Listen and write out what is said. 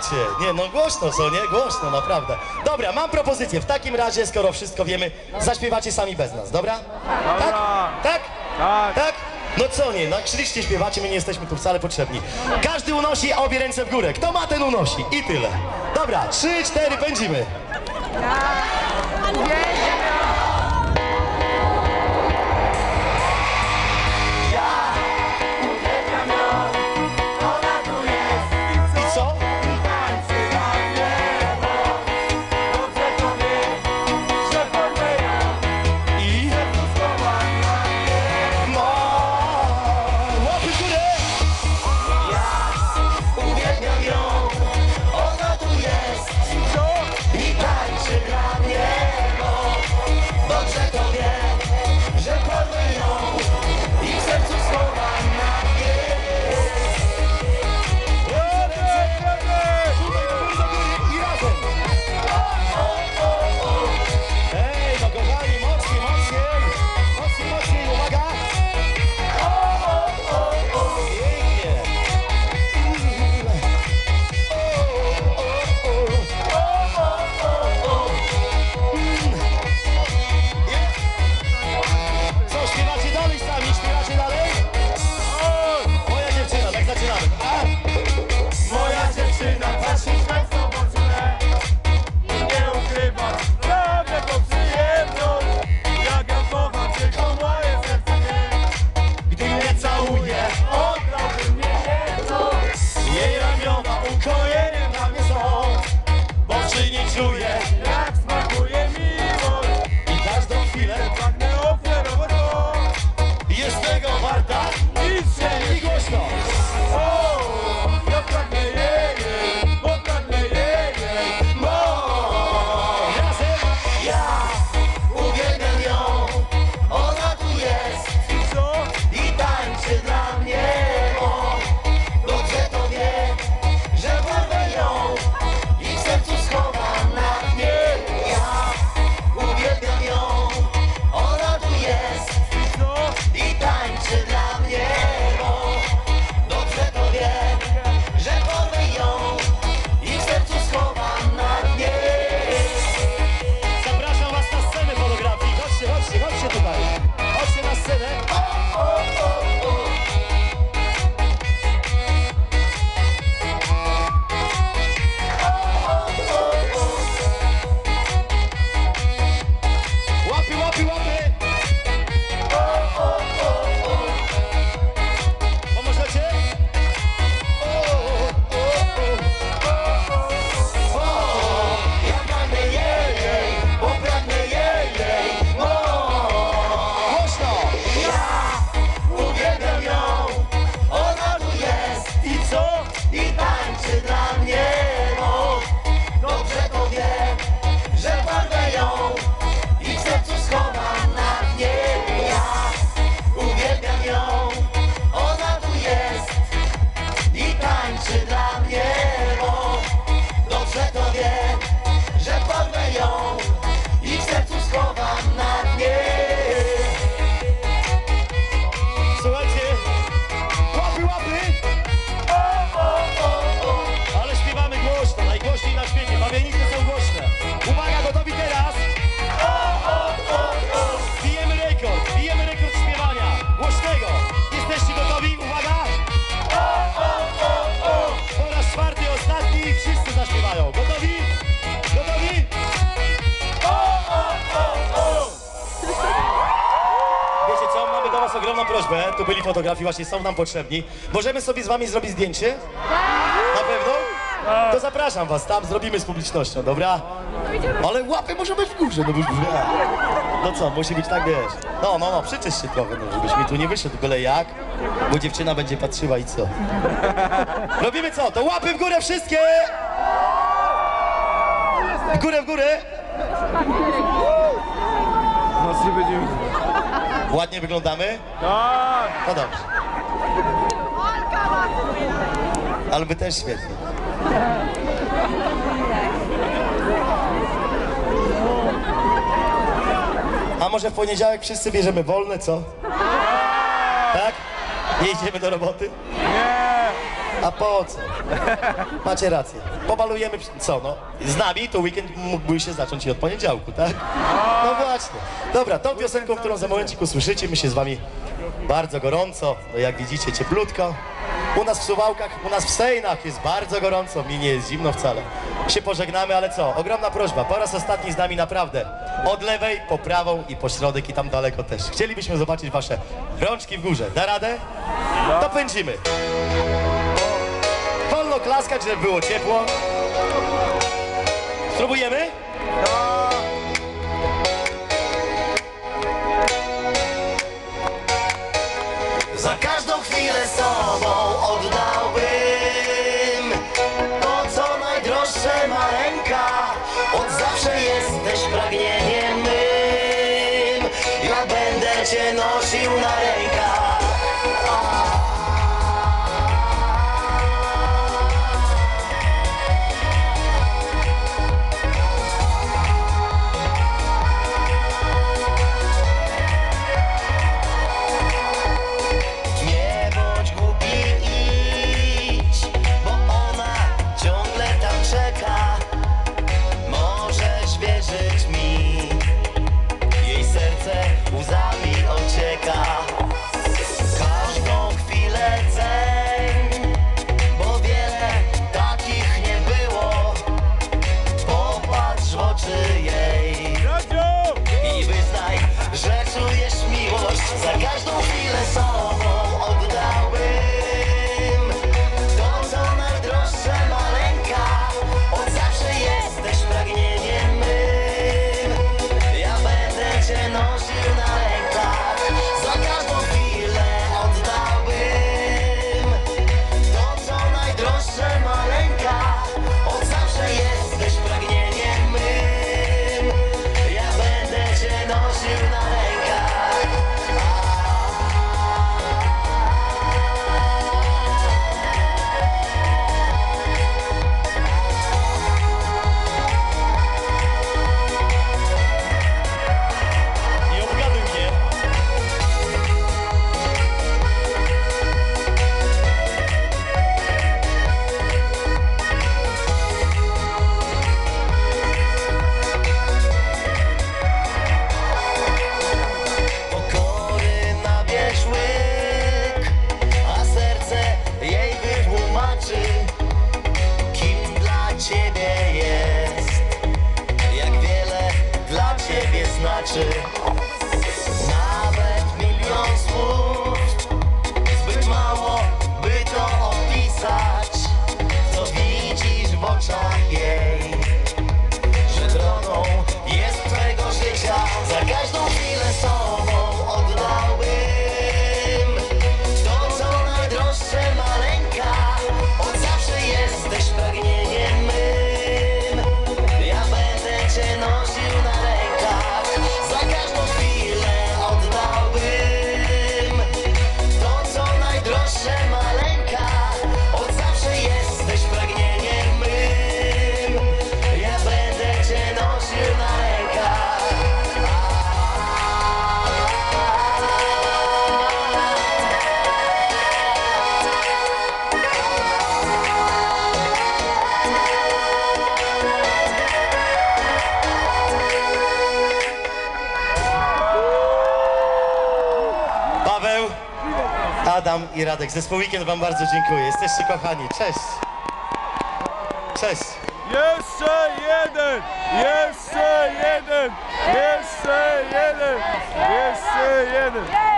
Słuchajcie, nie no głośno co, nie? Głośno, naprawdę. Dobra, mam propozycję. W takim razie, skoro wszystko wiemy, zaśpiewacie sami bez nas, dobra? Tak? Tak? Tak? No co nie, no krzycznie śpiewacie, my nie jesteśmy tu wcale potrzebni. Każdy unosi, a obie ręce w górę. Kto ma, ten unosi. I tyle. Dobra, 3, 4, pędzimy. Ogromną prośbę, tu byli fotografii, właśnie są nam potrzebni. Możemy sobie z wami zrobić zdjęcie? Na pewno? To zapraszam was, tam zrobimy z publicznością, dobra? Ale łapy muszą być w górze, no bo... No co, musi być tak, wiesz. No, przyczysz się trochę, no, żebyś mi tu nie wyszedł, byle jak, bo dziewczyna będzie patrzyła i co? Robimy co? To łapy w górę wszystkie! W górę, w górę! Mocniej będziemy... Ładnie wyglądamy? Tak! No dobrze. Ale wy też świetnie. A może w poniedziałek wszyscy bierzemy wolne, co? Tak? Nie idziemy do roboty? Nie! A po co? Macie rację. Pobalujemy, co no? Z nami to weekend mógłby się zacząć i od poniedziałku, tak? No właśnie. Dobra, tą piosenką, którą za momencik usłyszycie, my się z wami bardzo gorąco, no jak widzicie, cieplutko. U nas w Suwałkach, u nas w Sejnach jest bardzo gorąco, mi nie jest zimno wcale. Się pożegnamy, ale co? Ogromna prośba, po raz ostatni z nami naprawdę. Od lewej, po prawą i po środek i tam daleko też. Chcielibyśmy zobaczyć wasze rączki w górze. Da radę? To pędzimy. Wolno klaskać, żeby było ciepło. Spróbujemy? Za każdą chwilę sobą oddałbym to, co najdroższe maleńka. Od zawsze jesteś pragnieniem mym. Ja będę cię nosił na rękach. Każdą chwilę ceń, bo wiele takich nie było. Popatrz w oczy jej i wyznaj, że czujesz miłość. Za każdą chwilę sobą oddałbym to, co najdroższe maleńka. Od zawsze jesteś pragnieniem mym. Ja będę cię nosił na rękach. Za każdą chwilę oddałbym to, co najdroższe maleńka. Od zawsze jesteś pragnieniem mym. Ja będę cię nosił na rękach. Nie obgaduj mnie. Pokory nabierz łyk, a serce jej wytłumaczy, kim dla ciebie jest, jak wiele dla ciebie znaczy. Nawet milion słów zbyt mało, by to opisać, co widzisz w oczach jej, że drogą jest twego życia. Za każdą chwilę sobą oddałbym to, co najdroższe maleńka. Od zawsze jesteś pragnieniem mym. Ja będę cię nosił na rękach. Za każdą chwilę oddałbym to, co najdroższe maleńka. Od zawsze jesteś pragnieniem mym. Ja będę cię nosił na rękach. Paweł, Adam i Radek, zespół Weekend wam bardzo dziękuję. Jesteście kochani. Cześć. Cześć. Jeszcze jeden! Jeszcze jeden! Jeszcze jeden! Jeszcze jeden!